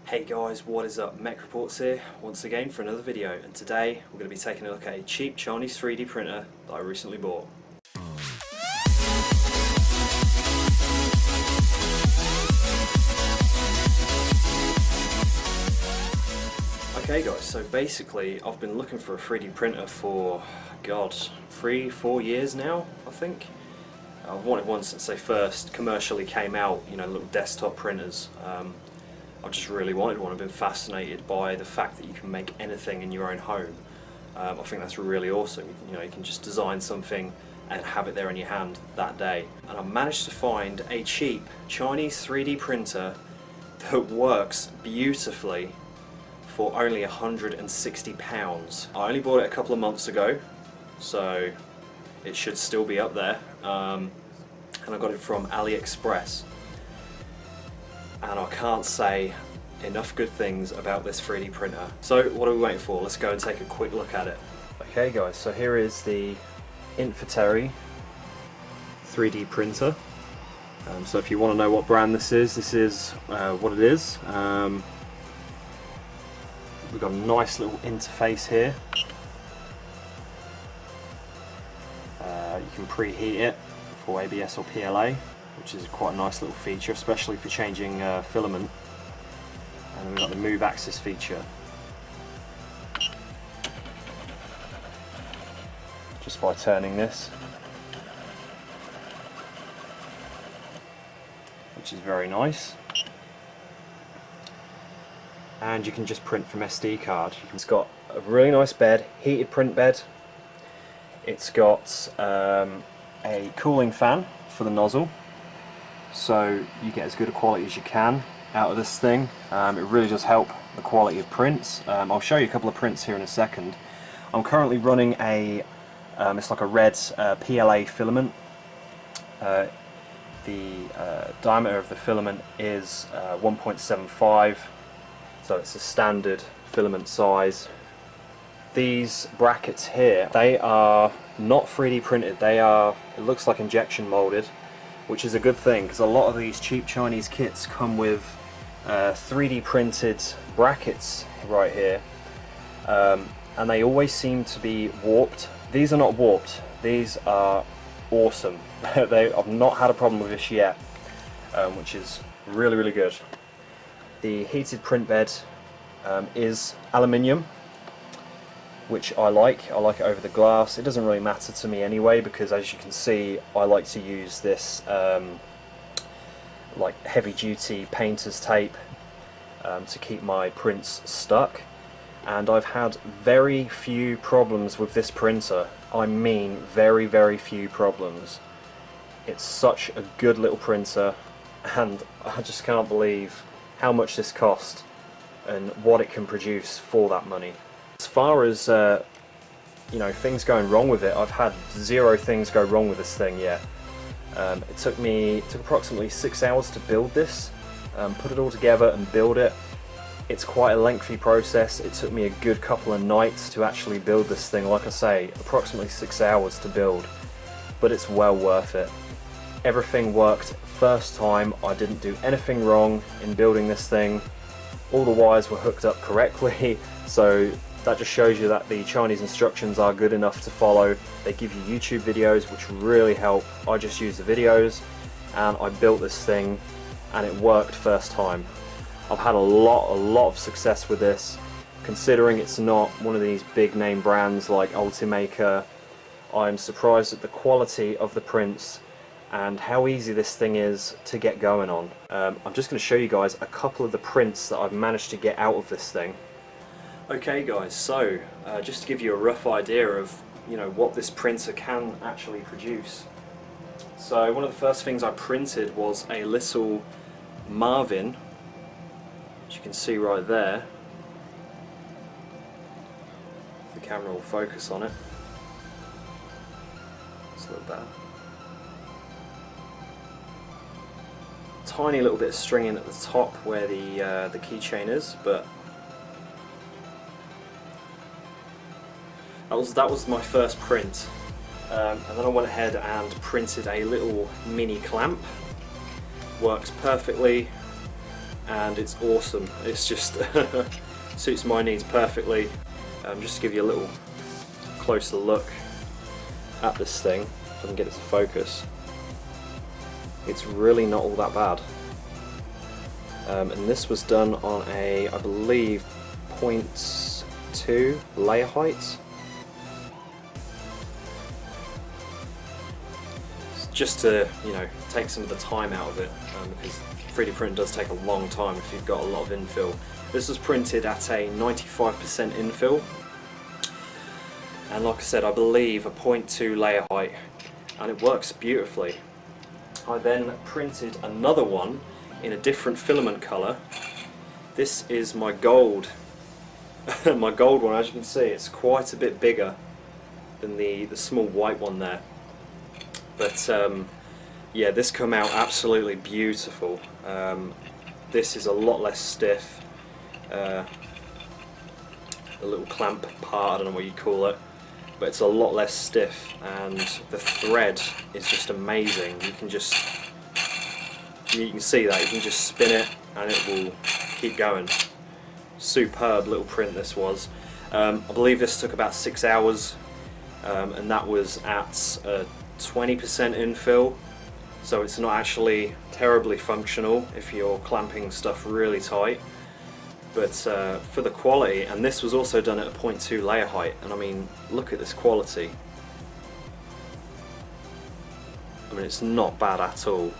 Hey guys, what is up? Mech Reports here once again for another video, and today we're going to be taking a look at a cheap Chinese 3D printer that I recently bought. Okay guys, so basically I've been looking for a 3D printer for, God, 3-4 years now, I think. I've wanted one since they first commercially came out, you know, little desktop printers. I've just really wanted one. I've been fascinated by the fact that you can make anything in your own home. I think that's really awesome. You know, you can just design something and have it there in your hand that day. And I managed to find a cheap Chinese 3D printer that works beautifully for only £160. I only bought it a couple of months ago, so it should still be up there. And I got it from AliExpress. And I can't say enough good things about this 3D printer. So what are we waiting for? Let's go and take a quick look at it. Okay guys, so here is the Infitary 3D printer. So if you want to know what brand this is what it is. We've got a nice little interface here. You can preheat it for ABS or PLA, which is quite a nice little feature, especially for changing filament. And then we've got the move axis feature. Just by turning this, which is very nice. And you can just print from SD card. It's got a really nice bed, heated print bed. It's got a cooling fan for the nozzle, so you get as good a quality as you can out of this thing. It really does help the quality of prints. I'll show you a couple of prints here in a second. I'm currently running a, it's like a red PLA filament. The diameter of the filament is 1.75, so it's a standard filament size. These brackets here, they are not 3D printed, they are, it looks like injection molded, which is a good thing because a lot of these cheap Chinese kits come with 3D printed brackets right here, and they always seem to be warped. These are not warped, these are awesome. I've not had a problem with this yet, which is really, really good. The heated print bed is aluminium, which I like it over the glass. It doesn't really matter to me anyway, because as you can see I like to use this like heavy duty painter's tape to keep my prints stuck, and I've had very few problems with this printer. I mean very, very few problems. It's such a good little printer, and I just can't believe how much this cost and what it can produce for that money. As far as you know, things going wrong with it, I've had zero things go wrong with this thing yet. It took approximately 6 hours to build this, put it all together and build it. It's quite a lengthy process. It took me a good couple of nights to actually build this thing. Like I say, approximately 6 hours to build, but it's well worth it. Everything worked first time. I didn't do anything wrong in building this thing. All the wires were hooked up correctly, so that just shows you that the Chinese instructions are good enough to follow. They give you YouTube videos, which really help. I just used the videos and I built this thing and it worked first time. I've had a lot of success with this, considering it's not one of these big name brands like Ultimaker. I'm surprised at the quality of the prints and how easy this thing is to get going on. I'm just going to show you guys a couple of the prints that I've managed to get out of this thing. Okay guys, so just to give you a rough idea of, you know, what this printer can actually produce. So one of the first things I printed was a little Marvin, which you can see right there. The camera will focus on it. It's a little better. Tiny little bit of stringing at the top where the keychain is, but that was my first print. And then I went ahead and printed a little mini clamp. Works perfectly, and it's awesome. It's just suits my needs perfectly. Just to give you a little closer look at this thing, if I can get it to focus, it's really not all that bad. And this was done on a, I believe, 0.2 layer height. Just to, you know, take some of the time out of it, because 3D print does take a long time if you've got a lot of infill. This was printed at a 95% infill, and like I said, I believe a 0.2 layer height, and it works beautifully. I then printed another one in a different filament colour. This is my gold. My gold one, as you can see, it's quite a bit bigger than the small white one there. But yeah, this came out absolutely beautiful. This is a lot less stiff. The little clamp part, I don't know what you call it, but it's a lot less stiff, and the thread is just amazing. You can see that, you can just spin it and it will keep going. Superb little print this was. I believe this took about 6 hours, and that was at 20% infill, so it's not actually terribly functional if you're clamping stuff really tight. But for the quality, and this was also done at a 0.2 layer height, and I mean, look at this quality. I mean, it's not bad at all.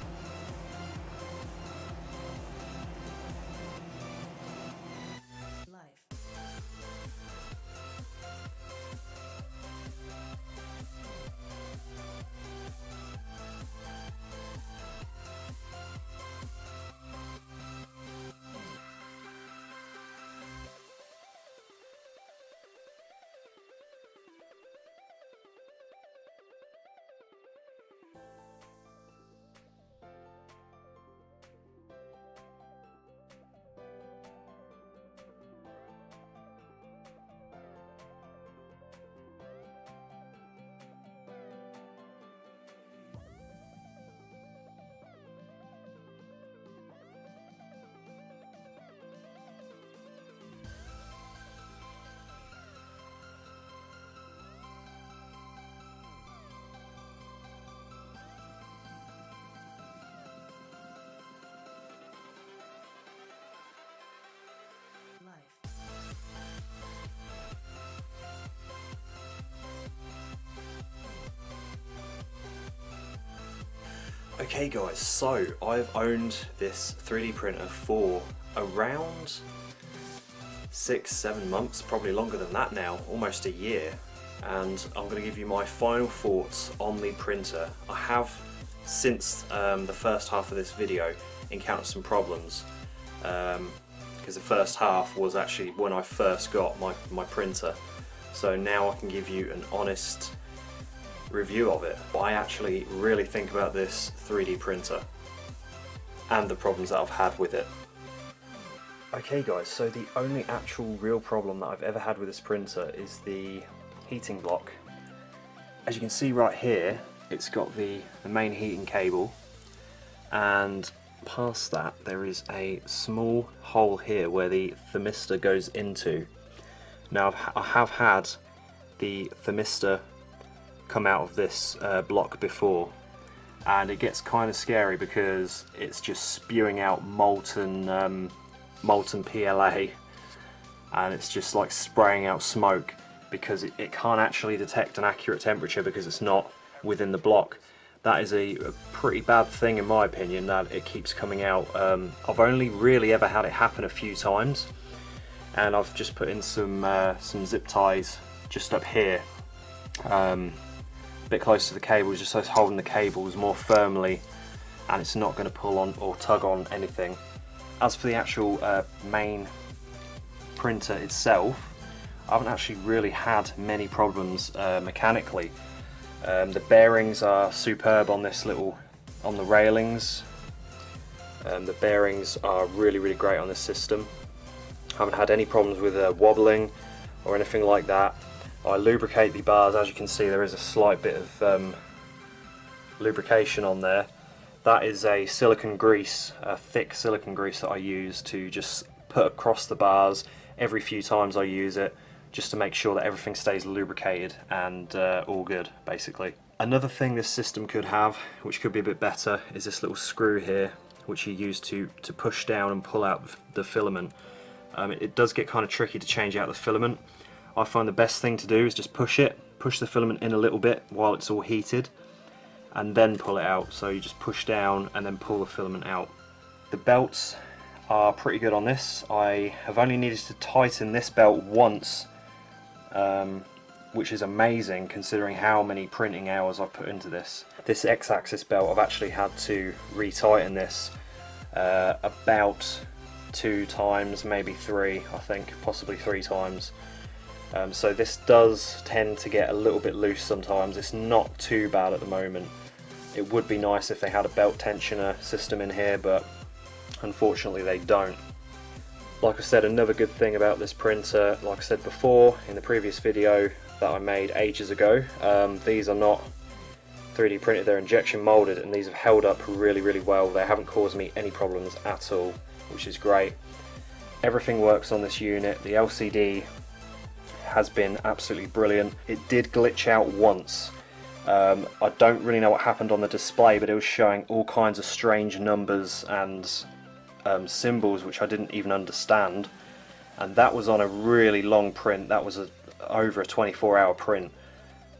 Okay guys, so I've owned this 3D printer for around 6-7 months, probably longer than that now, almost a year, and I'm going to give you my final thoughts on the printer. I have, since the first half of this video, encountered some problems, because the first half was actually when I first got my printer, so now I can give you an honest review of it. I actually really think about this 3D printer and the problems that I've had with it. Okay guys, so the only actual real problem that I've ever had with this printer is the heating block. As you can see right here, it's got the main heating cable, and past that there is a small hole here where the thermistor goes into. Now I have had the thermistor come out of this block before, and it gets kind of scary because it's just spewing out molten PLA, and it's just like spraying out smoke because it can't actually detect an accurate temperature because it's not within the block. That is a pretty bad thing in my opinion, that it keeps coming out. I've only really ever had it happen a few times, and I've just put in some zip ties just up here, a bit close to the cables, just so it's holding the cables more firmly and it's not going to pull on or tug on anything. As for the actual main printer itself, I haven't actually really had many problems mechanically. The bearings are superb on this on the railings. The bearings are really great on this system. I haven't had any problems with wobbling or anything like that. I lubricate the bars. As you can see, there is a slight bit of lubrication on there, That is a silicone grease, a thick silicone grease that I use to just put across the bars every few times I use it, just to make sure that everything stays lubricated and all good, basically. Another thing this system could have, which could be a bit better, is this little screw here, which you use to push down and pull out the filament. It does get kind of tricky to change out the filament. I find the best thing to do is just push the filament in a little bit while it's all heated, and then pull it out. So you just push down and then pull the filament out. The belts are pretty good on this. I have only needed to tighten this belt once, which is amazing considering how many printing hours I've put into this. This X-axis belt, I've actually had to retighten this about 2 times, maybe 3, I think, possibly 3 times. So this does tend to get a little bit loose sometimes. It's not too bad at the moment. It would be nice if they had a belt tensioner system in here, but unfortunately they don't. Like I said, another good thing about this printer, like I said before in the previous video that I made ages ago, these are not 3D printed, they're injection molded, and these have held up really, really well. They haven't caused me any problems at all, which is great. Everything works on this unit. The LCD has been absolutely brilliant. It did glitch out once. I don't really know what happened on the display, but it was showing all kinds of strange numbers and symbols which I didn't even understand, and that was on a really long print. That was over a 24-hour print,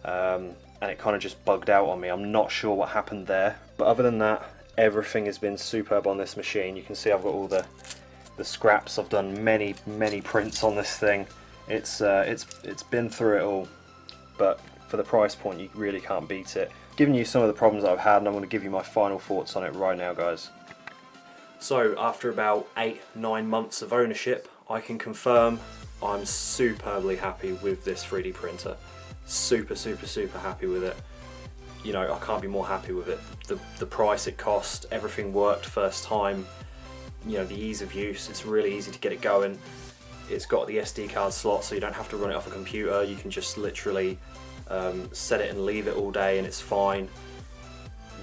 and it kind of just bugged out on me. I'm not sure what happened there, but other than that, everything has been superb on this machine. You can see I've got all the scraps. I've done many prints on this thing. It's been through it all, but for the price point you really can't beat it. Giving you some of the problems that I've had, and I'm going to give you my final thoughts on it right now, guys. So after about 8-9 months of ownership, I can confirm I'm superbly happy with this 3D printer. Super happy with it. You know, I can't be more happy with it. The price it cost, everything worked first time. You know, the ease of use, it's really easy to get it going. It's got the SD card slot, so you don't have to run it off a computer. You can just literally set it and leave it all day and it's fine.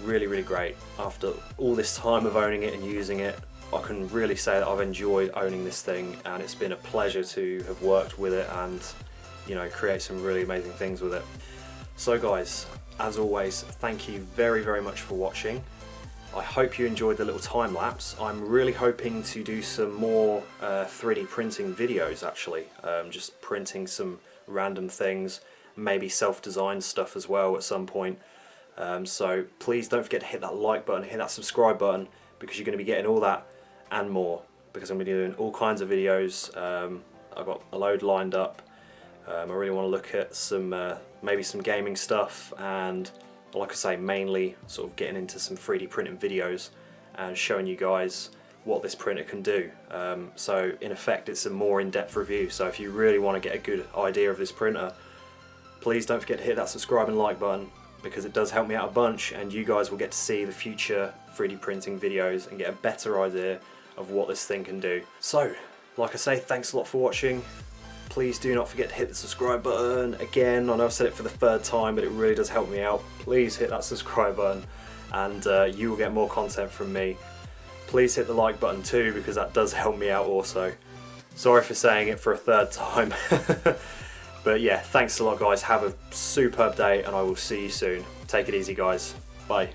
Really great. After all this time of owning it and using it, I can really say that I've enjoyed owning this thing, and it's been a pleasure to have worked with it and, you know, create some really amazing things with it. So guys, as always, thank you very much for watching. I hope you enjoyed the little time lapse. I'm really hoping to do some more 3D printing videos, actually. Just printing some random things, maybe self-designed stuff as well at some point. So please don't forget to hit that like button, hit that subscribe button, because you're going to be getting all that and more, because I'm going to be doing all kinds of videos. I've got a load lined up. I really want to look at some maybe some gaming stuff, and like I say, mainly sort of getting into some 3D printing videos and showing you guys what this printer can do. So in effect, it's a more in-depth review. So if you really want to get a good idea of this printer, please don't forget to hit that subscribe and like button, because it does help me out a bunch, and you guys will get to see the future 3D printing videos and get a better idea of what this thing can do. So, like I say, thanks a lot for watching. Please do not forget to hit the subscribe button. Again, I know I've said it for the 3rd time, but it really does help me out. Please hit that subscribe button, and you will get more content from me. Please hit the like button too, because that does help me out also. Sorry for saying it for a 3rd time. But yeah, thanks a lot guys, have a superb day, and I will see you soon. Take it easy guys, bye.